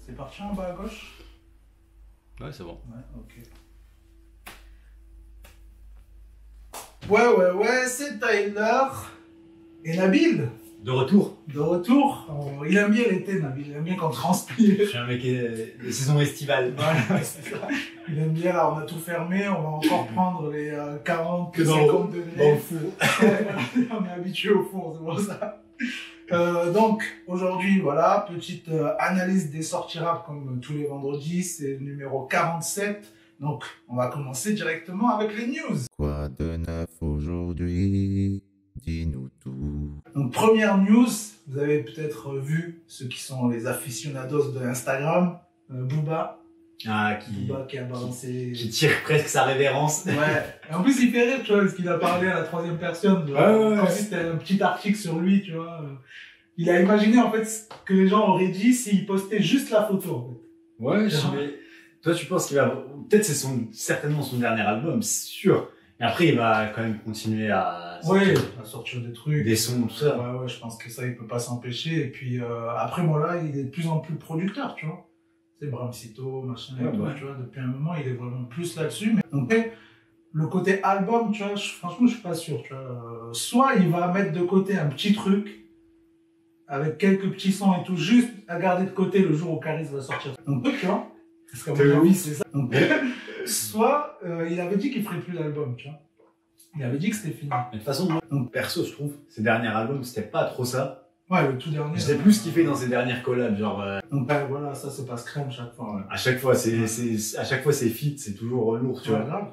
C'est parti en bas à gauche? Ouais, c'est bon. Ouais, ok. Ouais, c'est Tyler. Et Nabil? De retour. De retour. Oh, il aime bien l'été, Nabil. Il aime bien qu'on transpire. Je suis un mec de saison estivale. Voilà, c'est ça. Il aime bien, là, on a tout fermé. On va encore prendre les 40, que 50 degrés. Dans le four. On est habitué au four, c'est pour ça. Donc, aujourd'hui, voilà, petite analyse des sorties rap comme tous les vendredis. C'est le numéro 47. Donc, on va commencer directement avec les news. Quoi de neuf aujourd'hui? Dis-nous tout. Donc, première news, vous avez peut-être vu ceux qui sont les aficionados de Instagram, Booba. Ah, Booba qui a balancé... qui tire presque sa révérence. Ouais. Et en plus, il fait rire, tu vois, parce qu'il a parlé à la troisième personne. Ouais. Comme si c'était un petit article sur lui, tu vois. Il a imaginé, en fait, ce que les gens auraient dit s'il postait juste la photo, en fait. Ouais, mais toi, tu penses qu'il va... Peut-être c'est certainement son dernier album, c'est sûr. Et après, il va quand même continuer à sortir des trucs. Des sons, tout ça. Ouais, je pense que ça, il peut pas s'empêcher. Et puis, après, moi, là, il est de plus en plus producteur, tu vois. C'est Bramsito, machin, et tout, tu vois. Depuis un moment, il est vraiment plus là-dessus. Mais donc, le côté album, tu vois, franchement, je suis pas sûr, tu vois. Soit il va mettre de côté un petit truc, avec quelques petits sons et tout, juste à garder de côté le jour où Caris va sortir. Donc, tu vois. Parce qu'à mon avis, c'est ça. Donc, soit, il avait dit qu'il ferait plus d'album, tu vois. Il avait dit que c'était fini. Mais de toute façon, moi, perso, je trouve, ses derniers albums, c'était pas trop ça. Ouais, le tout dernier. C'était plus ce qu'il fait dans ses dernières collabs, genre. Donc, voilà, ça se passe crème chaque fois. Ouais. À chaque fois, à chaque fois, c'est fit, c'est toujours lourd, tu vois. Grave.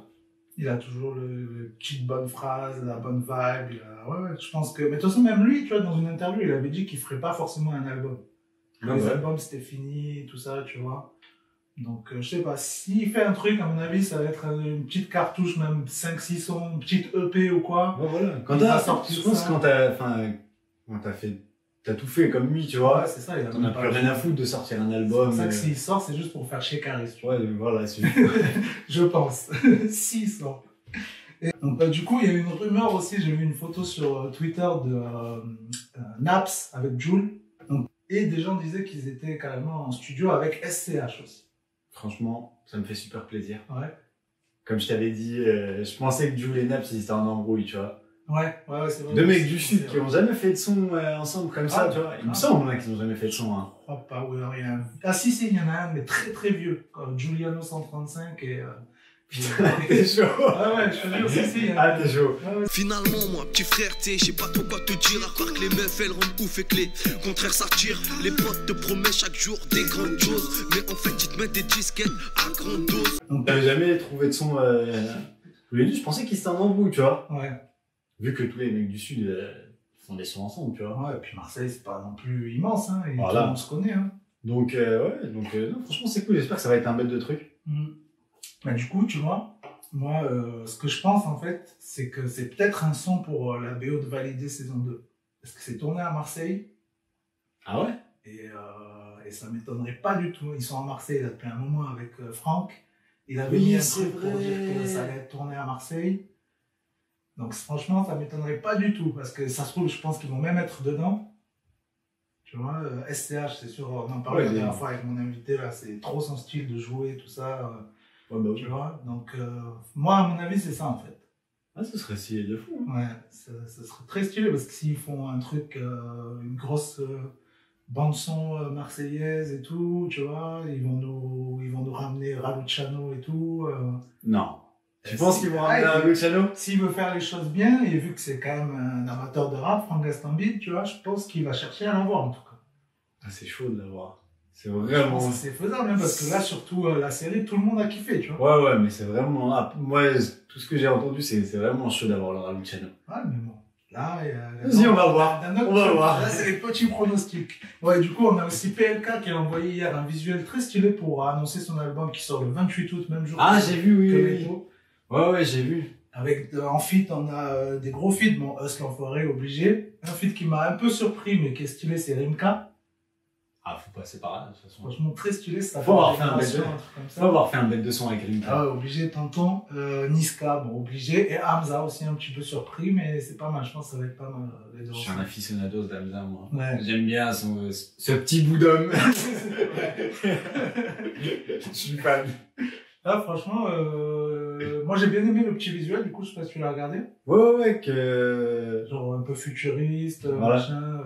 Il a toujours le petite bonne phrase, la bonne vibe. Ouais, je pense que. Mais de toute façon, même lui, tu vois, dans une interview, il avait dit qu'il ferait pas forcément un album. Les albums, c'était fini, tout ça, tu vois. Donc, je sais pas, s'il fait un truc, à mon avis, ça va être une petite cartouche, même 5-6 sons, une petite EP ou quoi. Ouais, voilà. Quand t'as tout fait comme lui, tu vois. Ouais, c'est ça, il a plus rien à foutre de sortir un album. C'est ça que s'il sort, c'est juste pour faire chez Caris, tu vois. Ouais, voilà, c'est je pense. S'il sort. Et donc, du coup, il y a eu une rumeur aussi, j'ai vu une photo sur Twitter de Naps avec Jul. Et des gens disaient qu'ils étaient carrément en studio avec SCH aussi. Franchement, ça me fait super plaisir. Ouais. Comme je t'avais dit, je pensais que Jul et Naps, ils étaient en embrouille, tu vois. Ouais, c'est vrai. Deux mecs du Sud qui ont jamais fait de son ensemble comme ça, tu vois. Il me semble qu'ils ont jamais fait de son. Hein. Je crois pas, ouais, rien. Ah si, il y en a un, mais très très vieux. Giuliano 135 et... T'es chaud. Ah ouais, je te jure, si. Ah, t'es chaud. Ouais. Finalement, moi, petit frère, tu sais, je sais pas trop quoi te dire, à part que les meufs, elles rendent ouf et que les contraires s'attirent. Les potes te promettent chaque jour des grandes choses, mais en fait, ils te mettent des disquettes à grande dose. T'avais jamais trouvé de son tous les deux, je pensais qu'ils étaient en embrouille, tu vois. Ouais. Vu que tous les mecs du Sud font des sons ensemble, tu vois. Ouais, et puis Marseille, c'est pas non plus immense, hein, et voilà. tout le monde se connaît, hein. Donc, non, franchement, c'est cool, j'espère que ça va être un bête de truc. Bah, du coup, tu vois, moi, ce que je pense, en fait, c'est que c'est peut-être un son pour la BO de Validé saison 2. Parce que c'est tourné à Marseille. Ah ouais? Et ça m'étonnerait pas du tout. Ils sont à Marseille là, depuis un moment avec Franck. Il avait oui, mis un truc pour dire que ça allait être tourné à Marseille. Donc franchement, ça m'étonnerait pas du tout. Parce que ça se trouve, je pense qu'ils vont même être dedans. Tu vois, SCH, c'est sûr, on en parlait la dernière fois avec mon invité, là, c'est trop son style de jouer, tout ça. Tu vois, donc moi, à mon avis, c'est ça en fait. Ah, ce serait stylé de fou. Ouais, ça serait très stylé parce que s'ils font un truc, une grosse bande-son marseillaise et tout, tu vois, ils vont nous ramener Raluciano et tout. Non. Tu penses qu'ils vont ramener Raluciano? S'il veut faire les choses bien, et vu que c'est quand même un amateur de rap, Franck Gastambide, tu vois, je pense qu'il va chercher à l'avoir en tout cas. Ah, c'est chaud de l'avoir. C'est vraiment... C'est faisable, hein, parce que là, surtout la série, tout le monde a kiffé, tu vois. Ouais, mais c'est vraiment... Ah, moi, tout ce que j'ai entendu, c'est vraiment chaud d'avoir le Raluciano. Ouais, mais bon. Là, vas-y, on va voir. On va voir. Là, c'est les petits pronostics. Ouais, du coup, on a aussi PLK qui a envoyé hier un visuel très stylé pour annoncer son album qui sort le 28 août, même jour. Ah, j'ai vu, oui. Ouais, j'ai vu. Avec, en feat, on a des gros feats. Bon, Us l'enfoiré, obligé. Un feat qui m'a un peu surpris, mais qui est stylé, c'est Rimka. Ah, faut passer par là, de toute façon. Franchement, très stylé, ça. Faut avoir fait un bête de son avec Rimka. Ah ouais, obligé, tonton. Niska, bon, obligé. Et Hamza aussi, un petit peu surpris, mais c'est pas mal. Je pense que ça va être pas mal, les deux. Je suis un aficionado d'Hamza, moi. Ouais. J'aime bien ce petit bout d'homme. Je suis fan. Là, franchement, moi j'ai bien aimé le petit visuel, du coup, je sais pas si tu l'as regardé. Ouais, que... Genre un peu futuriste, Voilà. machin.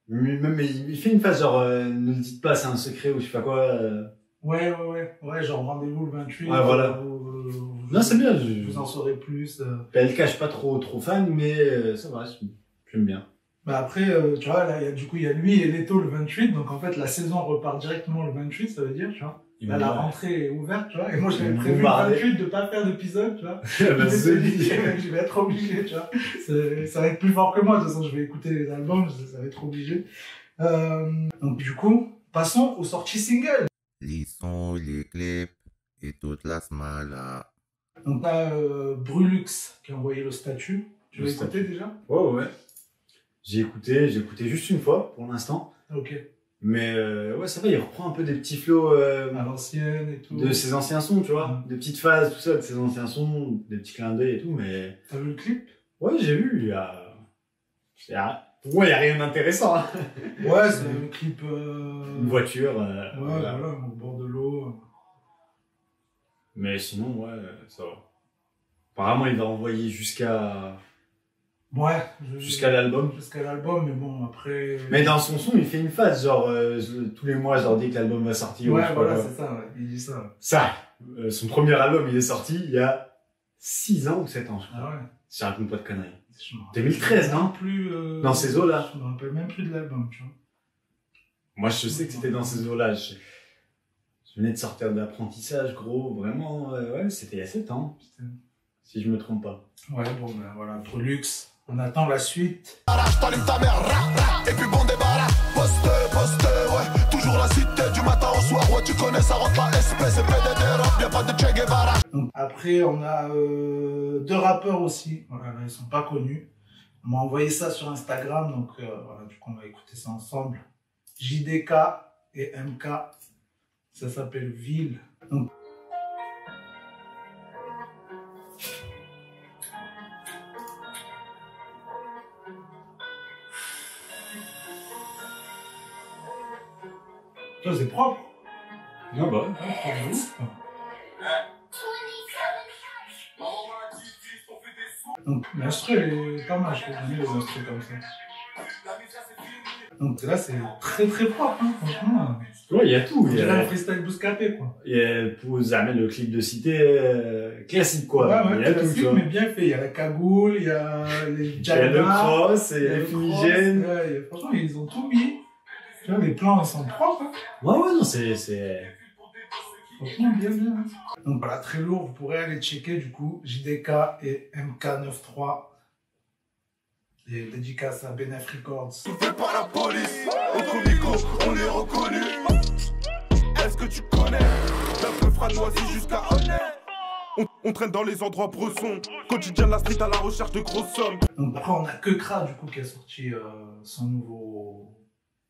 Même, il fait une phase genre, ne le dites pas, c'est un secret ou je sais pas quoi. Ouais, genre rendez-vous le 28. Ouais, voilà. Non, c'est bien. Vous en saurez plus. PLK, je suis pas trop fan, mais ça va, j'aime bien. Bah après, tu vois, là, il y a lui et Leto le 28, donc en fait, la saison repart directement le 28, ça veut dire, tu vois. Là, la rentrée est ouverte, tu vois, et moi, j'avais prévu le 28 de pas faire d'épisode, tu vois. Je vais être obligé, tu vois. Ça va être plus fort que moi, de toute façon, je vais écouter les albums, ça va être obligé. Donc, du coup, passons aux sorties singles. Les sons, les clips et toute la smala. Donc, t'as Brulux qui a envoyé le statut. Tu l'as écouté déjà? Ouais. J'ai écouté juste une fois, pour l'instant. Ok. Mais ouais, ça va, il reprend un peu des petits flows à l'ancienne et tout. De ses anciens sons, tu vois. Des petites phases, tout ça, de ses anciens sons, des petits clins d'œil et tout, mais... T'as vu le clip? Ouais, j'ai vu, pour moi, il n'y a rien d'intéressant. Hein. Ouais, c'est un clip... Une voiture. voilà, au bord de l'eau. Mais sinon, ouais, ça va. Apparemment, il va envoyer jusqu'à... Ouais. Jusqu'à l'album. Jusqu'à l'album, mais bon, après... Mais dans son son, il fait une phase, genre, tous les mois, genre, dès que l'album va sortir. Ouais, voilà, c'est ça, ouais. Il dit ça. Ouais. Ça, son premier album, il est sorti il y a 6 ans ou 7 ans, je crois. Ah ouais. Si je raconte pas de conneries. 2013, non? Plus, dans ces eaux-là. Je me rappelle même plus de l'album, tu vois. Moi, je sais que c'était dans ces eaux-là. Je venais de sortir de l'apprentissage, gros. Vraiment, ouais, c'était il y a 7 ans. Putain. Si je me trompe pas. Ouais, bon, ben voilà, Brulux. On attend la suite. T'allumes ta mère, et puis bon débarras. Poste, ouais. Toujours la cité du matin au soir. Ouais, tu connais, ça rentre la espèce et PDD rap. Y'a pas de Che Guevara. Donc, après, on a 2 rappeurs aussi. Voilà, là, ils sont pas connus. On m'a envoyé ça sur Instagram, donc voilà, du coup, on va écouter ça ensemble. JDK et MK. Ça s'appelle Ville. Donc, ça, c'est propre. Ah bah ouais. Propre de ouf. Donc, l'instru, elle est pas mal, je trouve. J'aime bien les instrus comme ça. Donc là, c'est très très propre, hein, franchement. Ouais, il y a tout. Il y a un freestyle bouscapé, quoi. Et pour Zamel, le clip de cité classique, quoi. Ouais, il y a classique, tout, mais bien fait. Il y a la cagoule, il y a les il y a le cross et les fumigènes. Ouais, franchement, ils ont tout mis. Tu vois, les plans, ils sont propres. Hein. Ouais, non, c'est... Franchement, bien. Donc voilà, très lourd. Vous pourrez aller checker, du coup, JDK et MK93. Et dédicace à Benef Records. Fait par la police, au comico, on est reconnu. Est-ce que tu connais la peu franoisie jusqu'à Honnête? On traîne dans les endroits bressons. Quotidien la street à la recherche de grosses sommes. Donc après, on a Kekra, du coup, qui a sorti son nouveau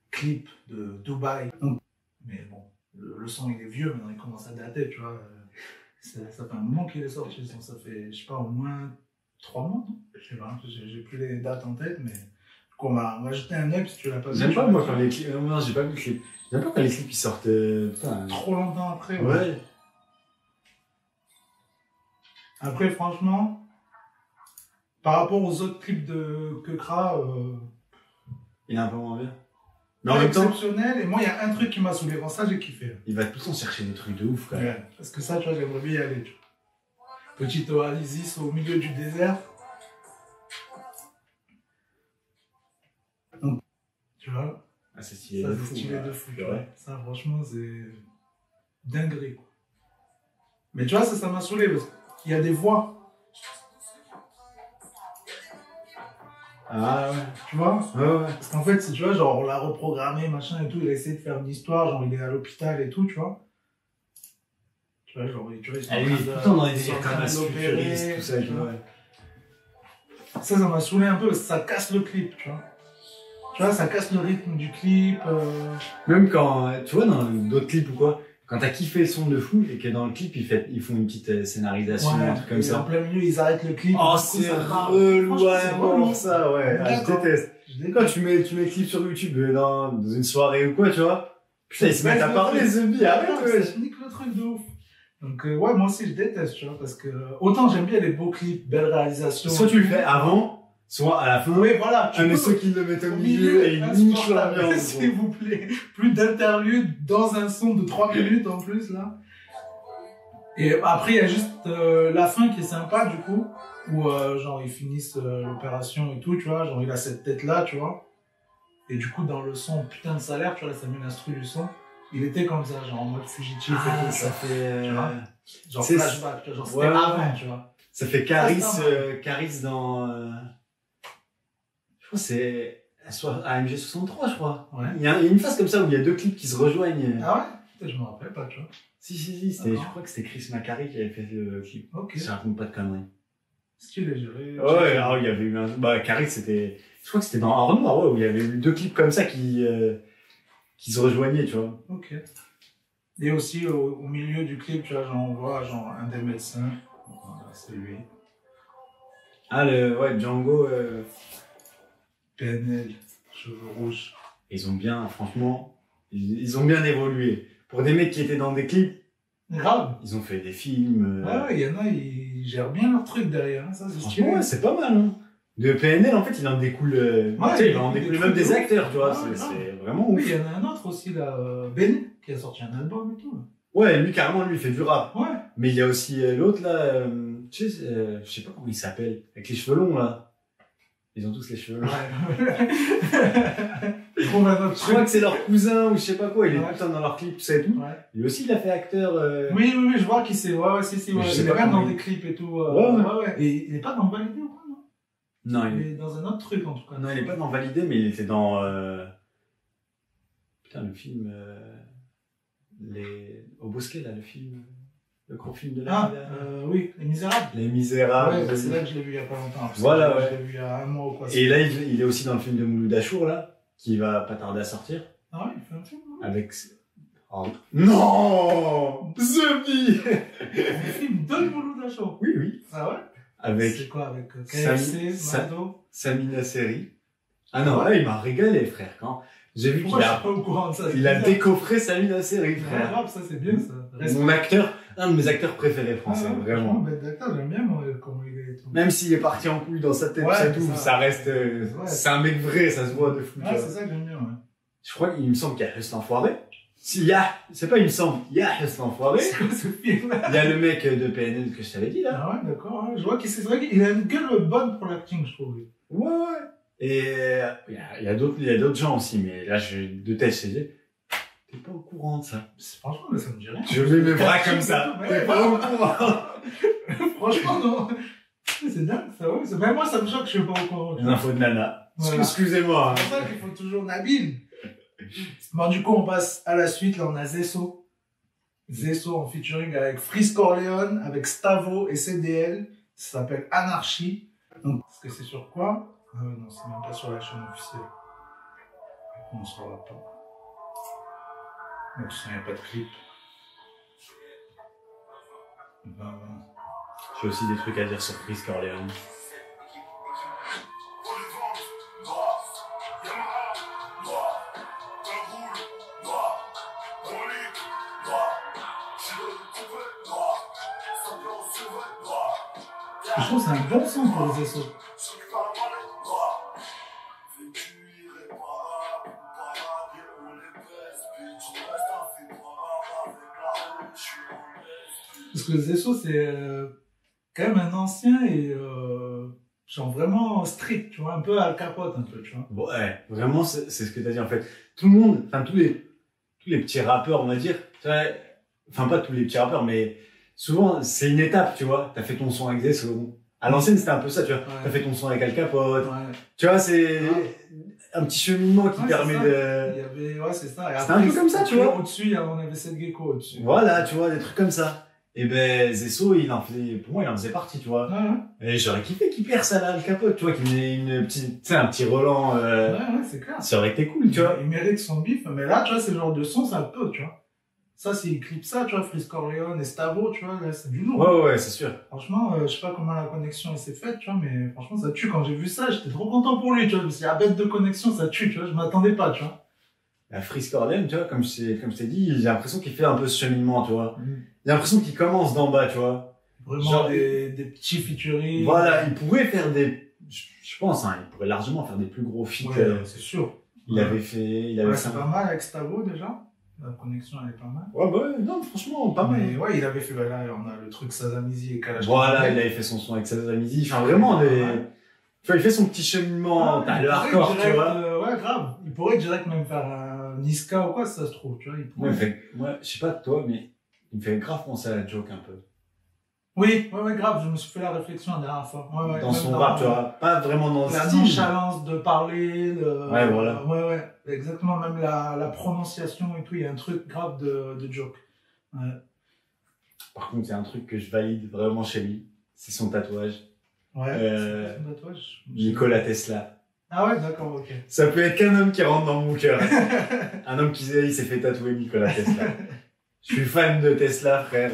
clip de Dubaï. Donc, mais bon, le son, il est vieux, maintenant, il commence à dater, tu vois. Ça fait un moment qu'il est sorti. Ça fait, je sais pas, au moins 3 mois, non? Je sais pas, j'ai plus les dates en tête, mais du coup, on va jeter un œil si tu l'as pas vu. J'aime pas, moi, quand les clips... Non, j'ai pas vu le clip. J'aime pas quand les clips, ils sortent... Putain, trop longtemps après. Ouais. Après, franchement, par rapport aux autres clips de Kekra, il est un peu moins bien. Mais en même temps, exceptionnel. Et moi, il y a un truc qui m'a saoulé. Bon, ça, j'ai kiffé. il va tout le temps chercher des trucs de ouf, quand même. Ouais, parce que ça, tu vois, j'aimerais bien y aller. Tu vois. Petite oasis au milieu du désert. Donc, tu vois, Ah, c'est stylé ça, de c'est fou. stylé de fou. Tu vois. Ouais. Ça, franchement, c'est dinguerie, quoi. Mais tu vois, ça m'a saoulé parce qu'il y a des voix. Ah ouais. Tu vois? Ouais. Parce qu'en fait, tu vois, genre, on l'a reprogrammé, machin et tout, il a essayé de faire une histoire, genre, il est à l'hôpital et tout, tu vois. Tu vois, genre, tu vois, ils sont Ah en oui, train tout de- le temps dans les ils sont délires en train comme de ça, l'opérer, futuriste, tout ça, tu vois. ouais. Ça m'a saoulé un peu parce que ça casse le clip, tu vois. Tu vois, ça casse le rythme du clip. Même quand, tu vois, dans d'autres clips ou quoi, quand t'as kiffé le son de fou et que dans le clip, ils font une petite scénarisation, un truc comme et ça. en plein milieu, ils arrêtent le clip. Oh, du coup, c'est ça part. relou, Franchement, c'est relou. ça, ouais. Ah, je D'accord. déteste. Quand tu mets le clip sur YouTube dans une soirée ou quoi, tu vois, Putain, ils se mettent à parler, Zumbi, arrête, ouais. Ça nique le truc de ouf. Donc, ouais, moi aussi, je déteste, tu vois, parce que autant j'aime bien les beaux clips, belles réalisations. Soit tu le fais avant, soit à la fin. Oui, voilà. Mais ceux qui le mettent au milieu et ils niquent l'ambiance. S'il vous plaît. Plus d'interlude dans un son de 3 minutes en plus, là. Et après, il y a juste la fin qui est sympa, du coup, où, genre, ils finissent l'opération et tout, tu vois, genre, il a cette tête-là, tu vois. Et du coup, dans le son, putain de salaire, tu vois, là, ça met l'instru du son. Il était comme ça, genre en mode fugitif et tout. Ça fait. Tu vois, genre flashback, tu vois, genre c'était avant, tu vois. Ça fait Caris dans. Je crois que c'est AMG 63, je crois. Ouais. Il y a une phase comme ça où il y a deux clips qui se rejoignent. Ah ouais? Putain, je me rappelle pas, tu vois. Si, je crois que c'était Chris Macari qui avait fait le clip. Ok. Je raconte pas de conneries. Stylé, géré. Ouais, alors il y avait eu un. Bah, Caris, c'était. Je crois que c'était dans Hors Noir, ouais, où il y avait eu deux clips comme ça qui se rejoignaient, tu vois. Ok. Et aussi, au milieu du clip, tu vois, genre, on voit genre, un des médecins. Voilà, c'est lui. Ah, ouais, Django. PNL, cheveux rouges. Ils ont bien, franchement, ils ont bien évolué. Pour des mecs qui étaient dans des clips, grave. Ils ont fait des films. Ouais, il y en a, ils gèrent bien leur truc derrière, hein, ça c'est stylé. Ouais, c'est pas mal, hein. De PNL, en fait, il en découle, tu sais, il en découle même des acteurs, tu vois, c'est vraiment ouf. Oui, il y en a un autre aussi, là, Ben, qui a sorti un album et tout. Là. Ouais, lui, carrément, lui, il fait du rap. Ouais. Mais il y a aussi l'autre, là, tu sais, je sais pas comment il s'appelle, avec les cheveux longs, là. Ils ont tous les cheveux longs. Ouais. Je crois que c'est leur cousin ou je sais pas quoi, il est tout le temps dans leur clip, tout ça et tout. Ouais. Lui aussi, il a fait acteur. Oui, je vois qui c'est. Ouais, si. Ouais. Il est même dans des clips et tout. Ouais. Et il est pas dans Validé ou quoi, non? Non, il est dans un autre truc, en tout cas. Non, il est pas dans Validé, mais il était dans. Putain, le film. Au Bosquet, là, le film. Le gros film de la. Oui, Les Misérables. Les Misérables. Ouais, c'est là que je l'ai vu il y a pas longtemps. Voilà, ouais. Je l'ai vu il y a un mois ou quoi. Et là, il est aussi dans le film de Mouloud Achour, là, qui va pas tarder à sortir. Ah ouais, il fait un film, hein. Avec. Oh. Non Zumbi. Un film de Mouloud Achour. Oui. Ah ouais? Avec. C'est quoi, avec KFC, Mado? Samina Seri. Ah non, là, il m'a régalé, frère. Quand j'ai vu qu'il a. Pas au courant de ça. Il a décoffré Samina Seri, frère. Grave, ça c'est bien ça. Mon acteur, un de mes acteurs préférés français, vraiment. Bête d'acteur, j'aime bien moi, comment il est et tout. Même s'il est parti en couille dans sa tête, ouais, tout, ça reste. C'est un mec vrai, ça se voit de fou. Ouais, c'est ça que j'aime bien, ouais. Je crois qu'il me semble qu'il y a Hustle l'Enfoiré. C'est pas il me semble, il y a Hustle l'Enfoiré. C'est quoi ce film? Il y a le mec de PNL que je t'avais dit là. Ah ouais, d'accord, ouais. Je vois qu'il c'est vrai qu'il a une gueule bonne pour l'acting, je trouve. Ouais. Et il y a d'autres gens aussi, mais là, de tête, je sais. T'es pas au courant de ça. Franchement, ça me dit rien. Je mets mes bras comme ça. T'es pas au courant. Franchement, non. C'est dingue, ça, ouais. Même moi, ça me choque que je suis pas au courant. Une info de nana. Voilà. Excusez-moi. C'est pour ça qu'il faut toujours Nabil. Bon, du coup, on passe à la suite. Là, on a Zesso. Zesso en featuring avec Freeze Corleone, avec Stavo et CDL. Ça s'appelle Anarchie. Donc, est-ce que c'est sur quoi? Non, c'est même pas sur la chaîne officielle. On ne saura pas. Donc, il n'y a pas de clip. J'ai aussi des trucs à dire sur Freeze Corleone. Je trouve que c'est un bon son pour les Zesso. Parce que Zesso, c'est quand même un ancien et genre vraiment strict, tu vois, un peu Al Capote, un peu, tu vois. Ouais, vraiment, c'est ce que t'as dit en fait. Tout le monde, enfin tous les petits rappeurs, on va dire, enfin pas tous les petits rappeurs, mais souvent c'est une étape, tu vois. T'as fait ton son avec Zesso. À l'ancienne, c'était un peu ça, tu vois. Ouais. T'as fait ton son avec Al Capote. Ouais. Tu vois, c'est un petit cheminement qui permet de. Il y avait, ouais, c'est ça. C'était un peu comme ça, tu vois. Au-dessus, on avait cette gecko au-dessus. Voilà, tu vois, des trucs comme ça. Et ben, Zesso, pour moi, il en faisait partie, tu vois. Ouais. Et j'aurais kiffé qu'il perce à la Al Capote, tu vois, qu'il ait une petite, tu sais, un petit Roland. Ouais, c'est clair. Ça aurait été cool, tu vois. Il mérite son bif, mais là, tu vois, c'est le genre de son, ça peut, tu vois. Ça, s'il clip ça, tu vois, Freeze Corleone et Stavo, tu vois, là, c'est du lourd. Ouais, c'est sûr. Franchement, je sais pas comment la connexion s'est faite, tu vois, mais franchement, ça tue. Quand j'ai vu ça, j'étais trop content pour lui, tu vois. Je me suis dit, ah, bête de connexion, ça tue, tu vois, je m'attendais pas, tu vois. La Freeze Corden, tu vois, comme je t'ai dit, j'ai l'impression qu'il fait un peu ce cheminement, tu vois. J'ai l'impression qu'il commence d'en bas, tu vois. Vraiment Genre, des petits featuring. Voilà, il pourrait faire je pense, hein, il pourrait largement faire des plus gros feats. Ouais, c'est sûr. Il avait fait, c'est pas mal avec Stavo déjà. La connexion, elle est pas mal. Ouais, non, franchement, pas mal. Mais ouais, il avait fait, là, on a le truc Sazamizi et Kalash. Voilà, il avait fait son son avec Sazamizi. Enfin, vraiment, tu vois, il fait son petit cheminement, t'as le hardcore, tu vois. Ouais, grave. Il pourrait direct même faire un Niska ou quoi, si ça se trouve, tu vois. Il pourrait. Moi, je sais pas toi, mais il me fait grave penser à la Joke un peu. Oui, ouais, grave, je me suis fait la réflexion la dernière fois. Ouais, dans son rap, tu vois, pas vraiment dans le style. La nonchalance de parler, ouais, voilà. Ouais, exactement, même la prononciation et tout, il y a un truc grave de Joke. Ouais. Par contre, il y a un truc que je valide vraiment chez lui, c'est son tatouage. Ouais, c'est son tatouage. Nikola Tesla. Ah ouais, d'accord, ok. Ça peut être qu'un homme qui rentre dans mon cœur. Un homme qui s'est fait tatouer Nikola Tesla. Je suis fan de Tesla, frère.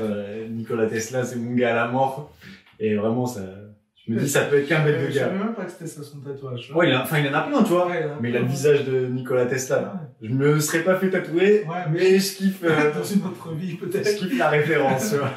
Nikola Tesla, c'est mon gars à la mort. Et vraiment, je me dis, ça peut être qu'un bête de gars. Je savais même pas que c'était ça son tatouage. Ouais, il en a plein, tu vois. Ouais, mais il a le visage de Nikola Tesla. Ouais. Je me serais pas fait tatouer, mais je kiffe. Dans une autre vie, peut-être. Je kiffe la référence, tu vois.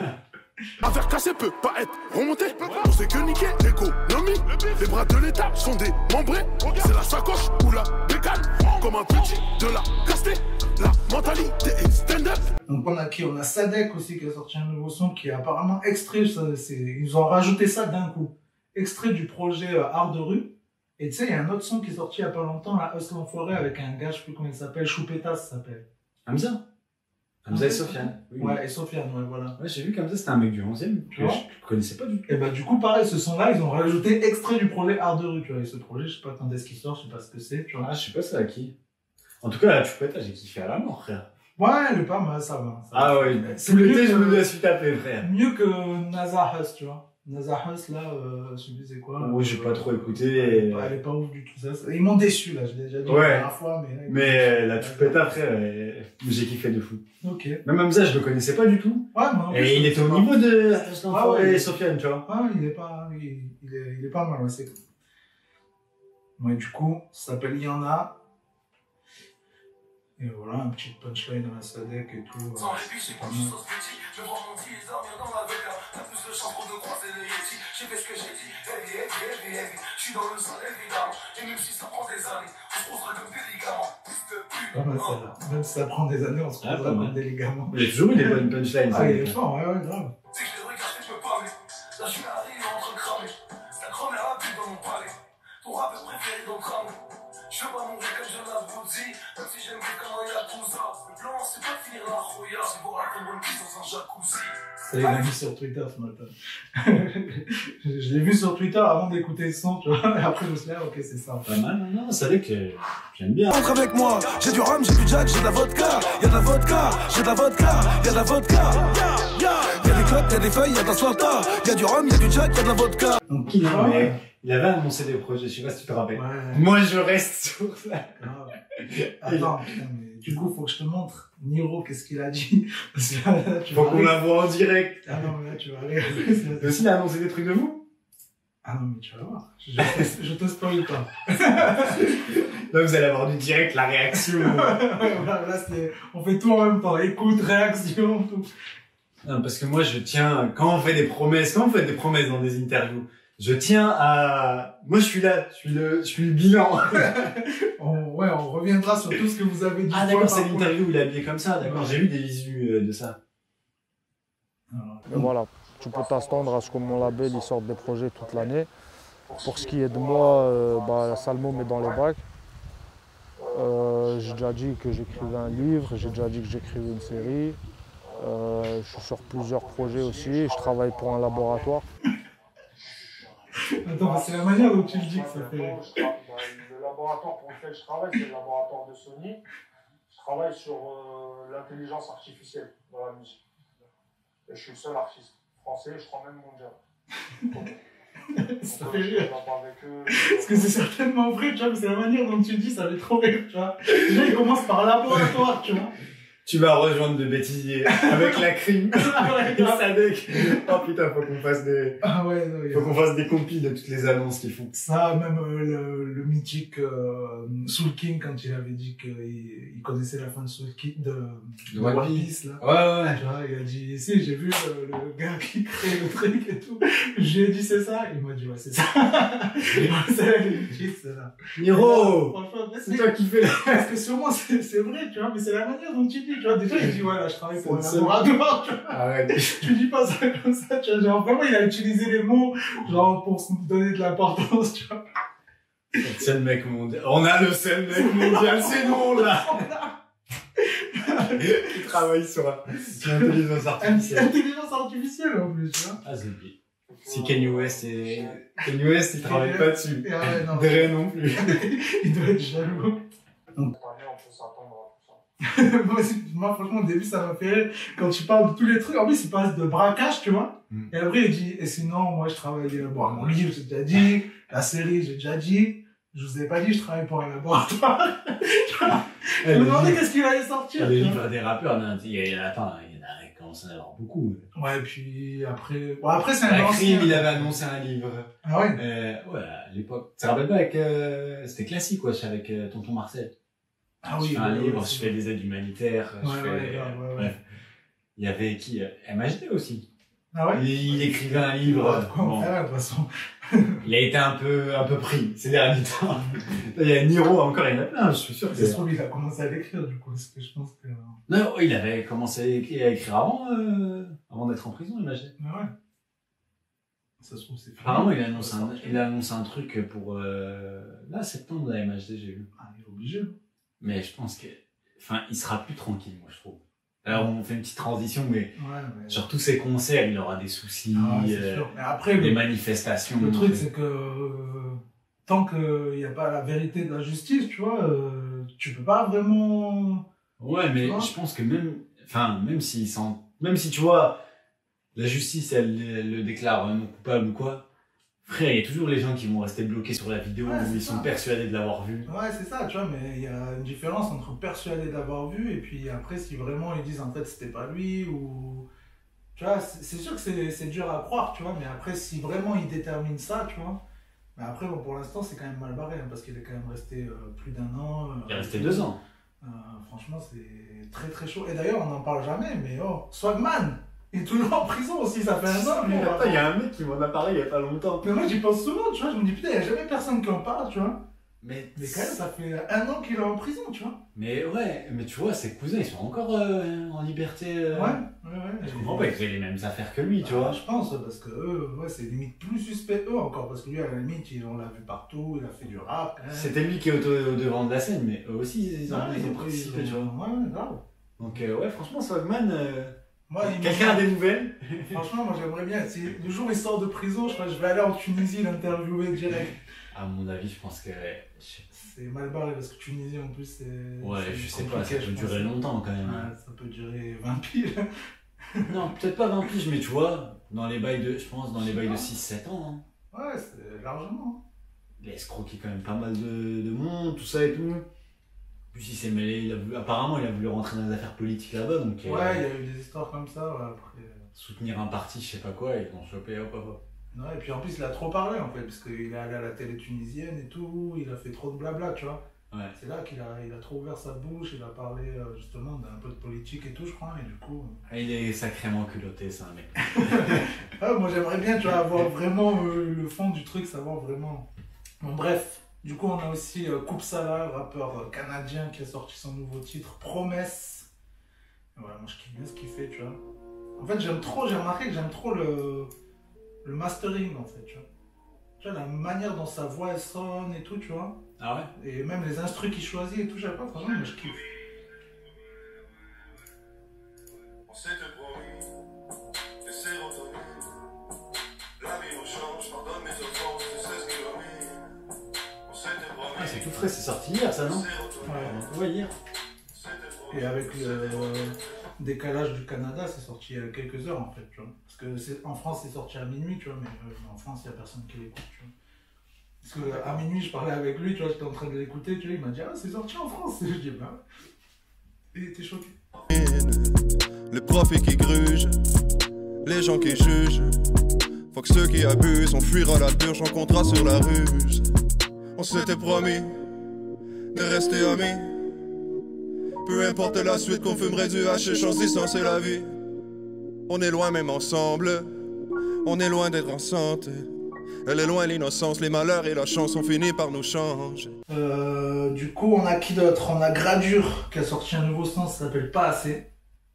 Affaire cassée peut pas être remontée. On sait que niquer l'économie. Les bras de l'État sont démembrés. C'est la sacoche ou la bécane. Comme un petit de la castée. La mentalité est stand-up. Donc on a Sadek aussi qui a sorti un nouveau son qui est apparemment extrait. Ils ont rajouté ça d'un coup. Extrait du projet Art de rue. Et tu sais, il y a un autre son qui est sorti il y a pas longtemps, la Hustle Enfoiré, avec un gars, je sais plus comment il s'appelle, Choupeta, ça s'appelle. Hamza et Sofiane. Oui. Ouais, et Sofiane, ouais, voilà. Ouais, j'ai vu qu'Hamza c'était un mec du 11e, que je connaissais pas du tout. Et bah, du coup, pareil, ce son-là, ils ont rajouté extrait du projet Art de rue, tu vois. Et ce projet, je sais pas quand est-ce qu'il sort, je sais pas ce que c'est, tu vois. Ah, je sais pas c'est à qui. En tout cas, la Choupeta, j'ai kiffé à la mort, frère. Ouais, elle est pas mal, ça va. Ah ouais, tout l'été, je me la suis tapé, frère. Mieux que NASA Hus, tu vois. NASA Hus, là, je sais plus c'est quoi. Oui, j'ai pas trop écouté. Elle est pas ouf du tout, ça. Ils m'ont déçu, là, je l'ai déjà dit la dernière fois, mais. Mais la Choupeta, frère, j'ai kiffé de fou. Ok. Même Hamza, je le connaissais pas du tout. Ouais, moi. Et il était au niveau de Enfoiré et Sofiane, tu vois. Ouais, il est pas mal, ouais, c'est cool. Ouais, du coup, ça s'appelle Il y en a. Et voilà, un petit punchline dans la Sadek et tout. C'est pas mal. Je vends mon petit dormir dans la vega. T'as plus de chance pour de croiser les Yeti. J'ai fait ce que j'ai dit. Heavy. Je suis dans le sol, évidemment. Et même si ça prend des années, on se posera comme des ligaments. Pas mal celle-là. Même si ça prend des années, on se posera comme des ligaments. Il a toujours eu des bonnes punchlines. Ah, il est fort, ouais, grave. C'est que je les regarde, je peux pas, mais là je suis arrivé en train de cramer. La chrome est rapide dans mon palais. Ton rappeur préféré dans le crâne. Je veux pas mourir comme Jonathan Bouzi, même si j'aime bien comment il y a tout ça. Le plan, c'est pas finir la roya, c'est pour attendre une piste dans un jacuzzi. Ça, il l'a mis sur Twitter ce matin. Je l'ai vu sur Twitter avant d'écouter le son, tu vois. Et après, je me suis dit, ah, ok, c'est ça. Pas mal, non, c'est vrai que j'aime bien. Entre avec moi, j'ai du rhum, j'ai du jack, j'ai de la vodka. Y'a de la vodka, j'ai de la vodka, y'a de la vodka. Y'a des clopes, y'a des feuilles, y'a de la slota. Y'a du rhum, y'a du jack, y'a de la vodka. Donc, il avait annoncé des projets, je sais pas si tu te rappelles. Ouais. Moi, je reste sur ça. Attends, putain, mais du coup, faut que je te montre Niro, qu'est-ce qu'il a dit. Parce que là, faut qu'on la voit en direct. Ah non, mais là, tu vas rire. Lui aussi, il a annoncé des trucs de vous? Ah non, mais tu vas voir. Je te spoil pas. Là, vous allez avoir du direct, la réaction. Là, on fait tout en même temps. Écoute, réaction, tout. Non, parce que moi, je tiens, quand on fait des promesses dans des interviews, je tiens à... Moi, je suis là, je suis le bilan. on reviendra sur tout ce que vous avez dit. Ah d'accord, c'est l'interview où il est habillé comme ça, d'accord. J'ai vu des visus de ça. Et voilà, tu peux t'attendre à ce que mon label il sorte des projets toute l'année. Pour ce qui est de moi, Salmo met dans les bacs. J'ai déjà dit que j'écrivais un livre, j'ai déjà dit que j'écrivais une série. Je suis sur plusieurs projets aussi, je travaille pour un laboratoire. Attends, c'est la manière dont tu le dis que ça fait... Le laboratoire pour lequel je travaille, c'est le laboratoire de Sony. Je travaille sur l'intelligence artificielle dans la musique. Et je suis le seul artiste français, je crois même mondial. Ça fait rire. Parce que c'est certainement vrai, tu vois, mais c'est la manière dont tu dis, ça fait trop rire, tu vois. Déjà, il commence par laboratoire, tu vois. Tu vas rejoindre de bêtisier avec la crime et Sadek. Oh putain, faut qu'on fasse des... Ah ouais, non, Faut qu'on fasse des compis de toutes les annonces qu'ils font. Ça, même le mythique Soul King, quand il avait dit qu'il connaissait la fin de Soul King, de One Piece, là. Ouais. Tu vois, il a dit, si, j'ai vu le gars qui crée le truc et tout. J'ai dit, c'est ça. Il m'a dit, ouais, c'est ça. C'est la mythique, c'est là. Niro! Franchement, C'est toi qui fais la... parce que sûrement, c'est vrai, tu vois, mais c'est la manière dont tu dis, tu vois. Déjà, il dit, ouais, là, je travaille pour un C'est laboratoire, tu vois. Arrête. Tu dis pas ça comme ça, tu vois. Genre, vraiment, il a utilisé les mots, genre, pour se donner de l'importance, tu vois. C'est le mec mondial. On a le seul mec mondial, c'est nous, là! Qui travaille sur l'intelligence artificielle. Intelligence artificielle, en plus, tu vois. Ah, c'est bien. Si Kanye West, il travaille pas dessus. Et ouais, non. Dre non plus. Il doit être jaloux. Cette année, on peut s'attendre à tout ça. Moi, franchement, au début, ça m'a fait rire. Quand tu parles de tous les trucs, en plus, il passe de braquage, tu vois. Et après, il dit, et sinon, moi, je travaille, bon, mon livre, j'ai déjà dit, la série, j'ai déjà dit, je vous ai pas dit, je travaille pour un laboratoire. Je me demandais qu'est-ce qu'il allait sortir. Les tu vois. livres des rappeurs, non, il y en a commence à en avoir beaucoup. Ouais, puis après, bon, après, c'est un La ancien. Crime, il avait annoncé un livre. Ah ouais? Ouais, à l'époque. Ça rappelle pas avec, c'était classique, quoi, c'est avec Tonton Marcel. Ah Je oui. fais un ouais, livre, ouais, je fais des aides humanitaires, Ouais, je fais, ouais, grave, ouais. bref. Il y avait qui? MHD aussi. Ah ouais? Il écrivait un livre. Ouais, de quoi on Bon. fait, de toute façon. Il a été un peu pris ces derniers temps. Il y a Niro encore, il y en a plein, je suis sûr. Ça se trouve, il a commencé à l'écrire, du coup, parce que je pense que... Non, il avait commencé à écrire avant d'être en prison, imagine. Ah ouais. Ça se trouve, c'est fini. Apparemment, il a annoncé un truc pour, là, septembre, la MHD, j'ai vu. Ah, il est obligé. Mais je pense que, enfin, il sera plus tranquille, moi, je trouve. Alors, on fait une petite transition, mais Ouais, mais... sur tous ses concerts, il aura des soucis, Ah ouais, c'est sûr. Mais après, des manifestations. le truc, c'est que tant qu'il n'y a pas la vérité de la justice, tu vois, tu peux pas vraiment... Ouais, mais Tu vois je pense que même si tu vois, la justice, elle le déclare non coupable ou quoi, frère, il y a toujours les gens qui vont rester bloqués sur la vidéo Ouais, où c'est ils ça. sont persuadés de l'avoir vu. Ouais, c'est ça, tu vois, mais il y a une différence entre persuadé d'avoir vu et puis après, si vraiment ils disent en fait c'était pas lui ou... Tu vois, c'est sûr que c'est dur à croire, tu vois, mais après, si vraiment ils déterminent ça, tu vois... Mais après, bon, pour l'instant, c'est quand même mal barré, hein, parce qu'il est quand même resté plus d'1 an. Il est resté 2 ans. Franchement, c'est très très chaud. Et d'ailleurs, on n'en parle jamais, mais oh, Swagman, il est toujours en prison aussi, ça fait 1 an. lui. Attends, il y a un mec qui m'en a parlé il y a pas longtemps. Mais moi, j'y pense souvent, tu vois, je me dis, putain, il n'y a jamais personne qui en parle, tu vois. Mais Mais quand même, ça fait 1 an qu'il est en prison, tu vois. ouais, mais tu vois, ses cousins, ils sont encore en liberté. Ouais. Je comprends pas qu'ils aient les mêmes affaires que lui, tu vois. Je pense, parce que eux, ouais, c'est limite plus suspect eux encore, parce que lui, à la limite, on l'a vu partout, il a fait du rap. Hein. C'était lui qui est au devant de la scène, mais eux aussi, ils ont Ouais, participé, tu vois. Ouais, grave. Donc, ouais, franchement, Swagman, Moi, quelqu'un a des nouvelles? Franchement, moi, j'aimerais bien. Si le jour où il sort de prison, je crois que je vais aller en Tunisie l'interviewer direct. À mon avis, je pense que. C'est mal barré parce que Tunisie en plus c'est. Ouais, c'est je sais pas, compliqué, ça peut je pense. durer longtemps quand même. Ouais, ça peut durer 20 piles. Non, peut-être pas 20 piges, mais tu vois, dans les bails de 6-7 ans. Hein. Ouais, c'est largement. Il a escroqué quand même pas mal de monde, tout ça et tout. Puis il s'est mêlé, apparemment il a voulu rentrer dans les affaires politiques là-bas, donc. Ouais, il y a eu des histoires comme ça, ouais, après. Soutenir un parti, je sais pas quoi, ils l'ont chopé, hop. Ouais, et puis en plus, il a trop parlé en fait, parce qu'il est allé à la télé tunisienne et tout, il a fait trop de blabla, tu vois. Ouais. C'est là qu'il a trop ouvert sa bouche, il a parlé justement d'un peu de politique et tout, je crois, et du coup. Il est sacrément culotté, c'est un mec. Ah, moi j'aimerais bien, tu vois, avoir vraiment le fond du truc, savoir vraiment. Bon, bref, du coup, on a aussi Kupsala, rappeur canadien qui a sorti son nouveau titre, Promesse. Et voilà, moi je kiffe bien ce qu'il fait, tu vois. En fait, j'ai remarqué que j'aime trop le mastering, en fait, tu vois. Tu vois, la manière dont sa voix elle sonne et tout, tu vois. Ah ouais? Et même les instrus qu'il choisit et tout, je sais pas, franchement, moi je kiffe. On s'était promis des sérotonines. La vie nous change, pardonne mes offenses, tu sais ce qu'il a mis. On s'était promis. Ah, c'est tout frais, c'est sorti hier ça, non? Ouais. Ouais, hier. Et avec le décalage du Canada, c'est sorti il y a quelques heures en fait, tu vois. Parce que en France, c'est sorti à minuit, tu vois, mais en France, il n'y a personne qui l'écoute, tu vois. Parce qu'à minuit, je parlais avec lui, tu vois, j'étais en train de l'écouter, tu vois, il m'a dit, ah, c'est sorti en France. Je dis, bah. Il était choqué. Les profits qui grugent, les gens qui jugent. Faut que ceux qui abusent, on fuira la purge, on comptera sur la ruse. On s'était promis de rester amis. Peu importe la suite, qu'on fumerait du hashish, on se distancer la vie. On est loin même ensemble, on est loin d'être en santé. Elle est loin l'innocence, les malheurs et la chance ont fini par nous changer. Du coup, on a qui d'autre? On a Gradure qui a sorti un nouveau son, ça s'appelle Pas assez.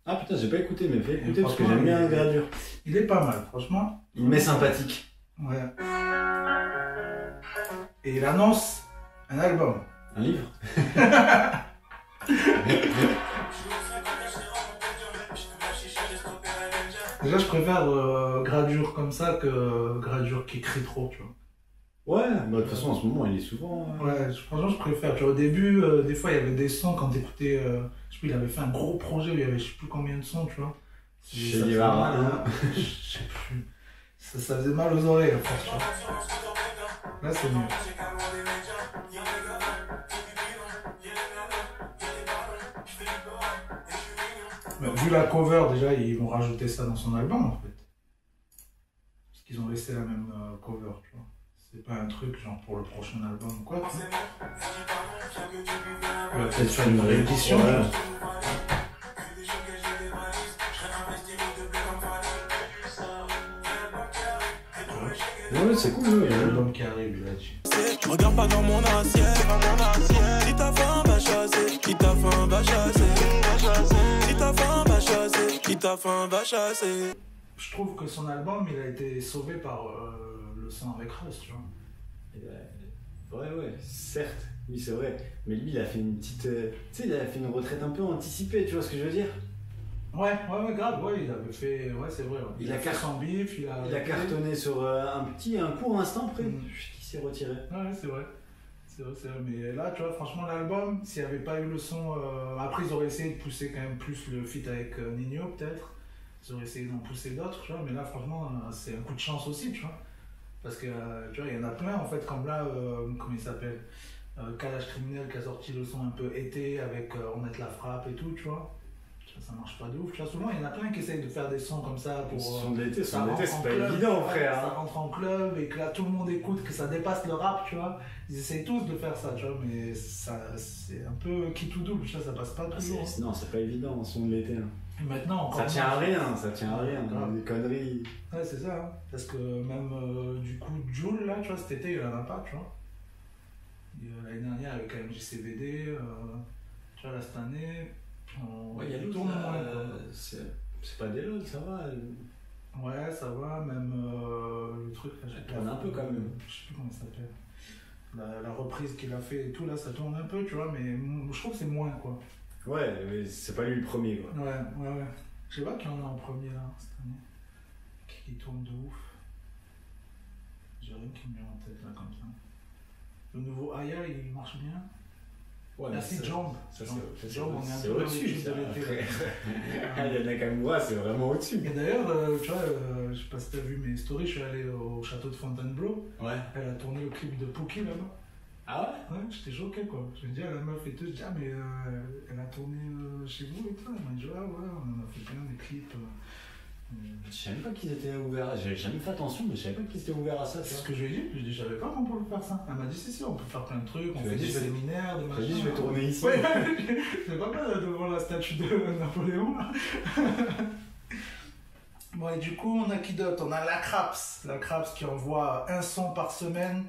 Ah putain, j'ai pas écouté, mais fais écouter parce que j'aime bien Gradure. Il est pas mal, franchement. Il m'est sympathique. Ouais. Et il annonce un album. Un livre. Déjà, je préfère Gradure comme ça que Gradure qui crie trop, tu vois. Ouais, bah de toute façon, en ce moment, il est souvent... Ouais, franchement, je préfère. Tu vois, au début, des fois, il y avait des sons quand t'écoutais... je sais plus, il avait fait un gros projet où il y avait je sais plus combien de sons, tu vois. Chez Guevara. Je sais plus. Ça faisait mal aux oreilles, à force, tu vois. Là, c'est mieux. Vu la cover, déjà, ils vont rajouter ça dans son album, en fait. Parce qu'ils ont laissé la même cover, tu vois. C'est pas un truc genre pour le prochain album ou quoi. Il va peut-être faire une réédition. Ouais. Ouais, c'est cool, il y a l'album qui arrive, il a dit. Je regarde pas dans mon assiette. Si t'as faim, va chasser. Qui t'a faim, va chasser. Si t'as faim, va chasser. Qui t'a faim, va chasser. Je trouve que son album, il a été sauvé par le son avec Russ, tu vois. Ouais, certes, oui, c'est vrai. Mais lui, il a fait une petite. Tu sais, il a fait une retraite un peu anticipée, tu vois ce que je veux dire? Ouais, grave, ouais, il avait fait. Ouais, c'est vrai. Ouais. Il a fait son bif, il a cartonné sur un court instant après. Il s'est retiré. Ouais, c'est vrai. C'est vrai. Mais là, tu vois, franchement, l'album, s'il n'y avait pas eu le son. Après, ils auraient essayé de pousser quand même plus le feat avec Nino, peut-être. Ils auraient essayé d'en pousser d'autres, tu vois. Mais là, franchement, c'est un coup de chance aussi, tu vois. Parce que, tu vois, il y en a plein, en fait, comme là, comment il s'appelle Kalash Criminel qui a sorti le son un peu été avec On est la frappe et tout, tu vois. Ça marche pas de ouf, tu vois. Souvent, il y en a plein qui essayent de faire des sons comme ça pour. Son d'été, c'est pas évident, frère. Ça rentre en club et que là, tout le monde écoute, que ça dépasse le rap, tu vois. Ils essayent tous de faire ça, tu vois, mais ça, c'est un peu qui tout double, tu vois, ça passe pas toujours. Non, c'est pas évident, un son de l'été. Hein. Maintenant, encore ça tient à rien, des conneries. Ouais, c'est ça, hein. Parce que même du coup, Jul, là, tu vois, cet été, il en a pas, tu vois. L'année dernière, avec MJCVD, tu vois, là, cette année, ouais, il y a le tour c'est pas des lots, ça va. Ouais, ça va, même le truc, là, ça tourne un peu quand même. Je sais plus comment ça s'appelle. La reprise qu'il a fait et tout, là, ça tourne un peu, tu vois, mais je trouve que c'est moins, quoi. Ouais, mais c'est pas lui le premier, quoi. Ouais. Je sais pas qui en a en premier, là, cette année. Qui tourne de ouf. J'ai rien qui me vient en tête, là, comme ça. Le nouveau Aya, il marche bien. Ouais, merci, Jamb. Jamb, on est un peu au-dessus de l'été. Il y en a Nakamura, c'est vraiment au-dessus. Et d'ailleurs, tu vois, je sais pas si t'as vu mes stories, je suis allé au château de Fontainebleau. Ouais. Elle a tourné le clip de Pookie là-bas. Ah ouais? Ouais, j'étais choqué, quoi. Je me dis à la meuf et tout, je dis, ah, mais elle a tourné chez vous et tout. Elle m'a dit, ah ouais, on a fait plein de clips. Je savais pas qu'ils étaient ouverts, j'avais jamais fait attention, mais je savais pas qu'ils étaient ouverts à ça. C'est ce que je lui ai dit, je lui ai dit, je savais pas qu'on pouvait faire ça. Elle m'a dit, si, on peut faire plein de trucs, on fait des séminaires, des machins. Je vais tourner ici. Ouais, c'est pas mal devant la statue de Napoléon, là. Bon, et du coup, on a qui d'autre? On a la Craps qui envoie un son par semaine,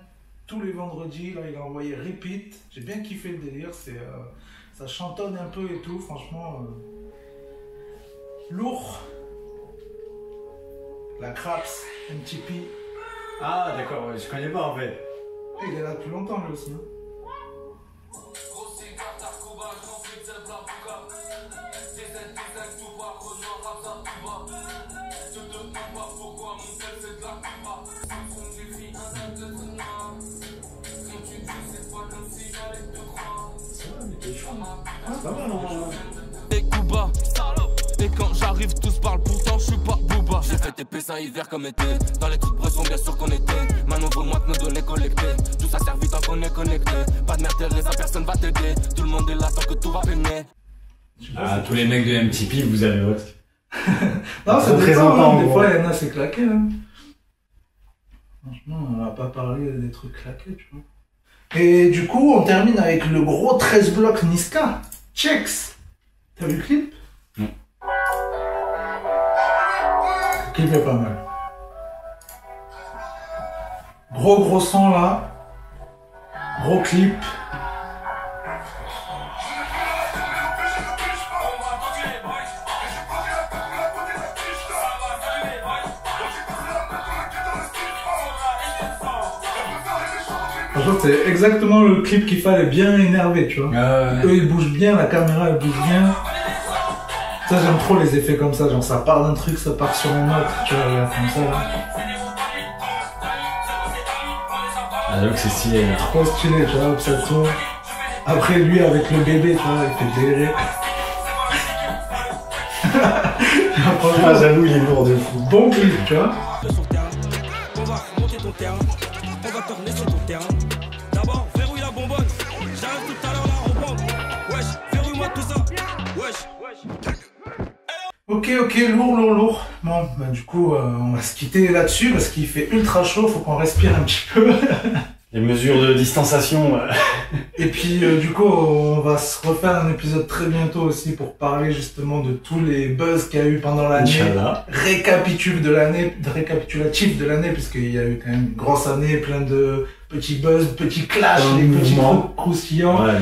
tous les vendredis. Là, il a envoyé Repeat. J'ai bien kiffé le délire, ça chantonne un peu et tout, franchement. Lourd. La Craps, MTP. Ah d'accord, ouais, je connais pas en fait. Il est là depuis longtemps lui aussi. Hein. C'est pas mal, hein. Et Cuba, et quand j'arrive tous parlent, pourtant je suis pas booba. J'ai fait tes pessins hiver comme été, dans les trucs bressons bien sûr qu'on était. Maintenant vaut-moi que nos données collectées, tout ça sert vite tant qu'on est connecté. Pas de merde Teresa, personne va t'aider, tout le monde est là tant que tout va peiner. Tous les mecs de MTP, vous avez votre. Non, ça très dépend, important, des gros. fois, il y en a, c'est claqué. Hein. Franchement, on va pas parler des trucs claqués, tu vois. Et du coup, on termine avec le gros 13 blocs Niska. Checks. T'as vu le clip? Non. Le clip est pas mal. Gros son là. Gros clip. Franchement, c'est exactement le clip qu'il fallait, bien énervé, tu vois. Eux, ils bougent bien, la caméra, elle bouge bien. Ça, j'aime trop les effets comme ça, genre ça part d'un truc, ça part sur un autre, tu vois, regarde, comme ça, là. Donc c'est stylé. Là. Trop stylé, tu vois, hop, ça tourne. Après, lui, avec le bébé, tu vois, il fait délirer. Franchement, j'avoue, il est lourd de fou. Bon clip, tu vois. On va remonter ton terrain, on va tourner sur ton terrain. D'abord, verrouille la bonbonne, j'arrive tout à l'heure la reprendre. Wesh, verrouille-moi tout ça, wesh. Ok, lourd. Bon, bah du coup, on va se quitter là-dessus parce qu'il fait ultra chaud, faut qu'on respire un petit peu. Les mesures de distanciation. Et puis, du coup, on va se refaire un épisode très bientôt aussi pour parler justement de tous les buzz qu'il y a eu pendant l'année. Inch'Allah. Récapitulatif de l'année, puisqu'il y a eu quand même une grosse année, plein de petits buzz, petits clashs, des petits trucs croustillants. Ouais,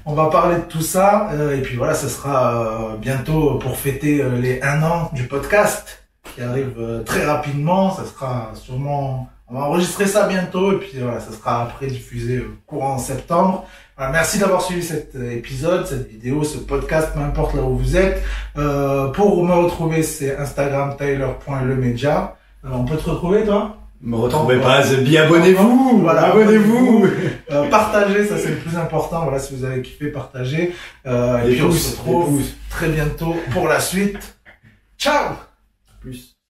On va parler de tout ça, et puis voilà, ça sera bientôt pour fêter les 1 an du podcast, qui arrive très rapidement. Ça sera sûrement, on va enregistrer ça bientôt, et puis voilà, ça sera après diffusé courant septembre. Voilà, merci d'avoir suivi cet épisode, cette vidéo, ce podcast, peu importe là où vous êtes. Pour me retrouver, c'est Instagram Tyler.lemedia. On peut te retrouver, toi? Me retrouvez pas, abonnez-vous, voilà, abonnez-vous. Partagez, ça c'est le plus important. Voilà, si vous avez kiffé, partagez. Et puis on se retrouve très bientôt pour la suite. Ciao! Plus.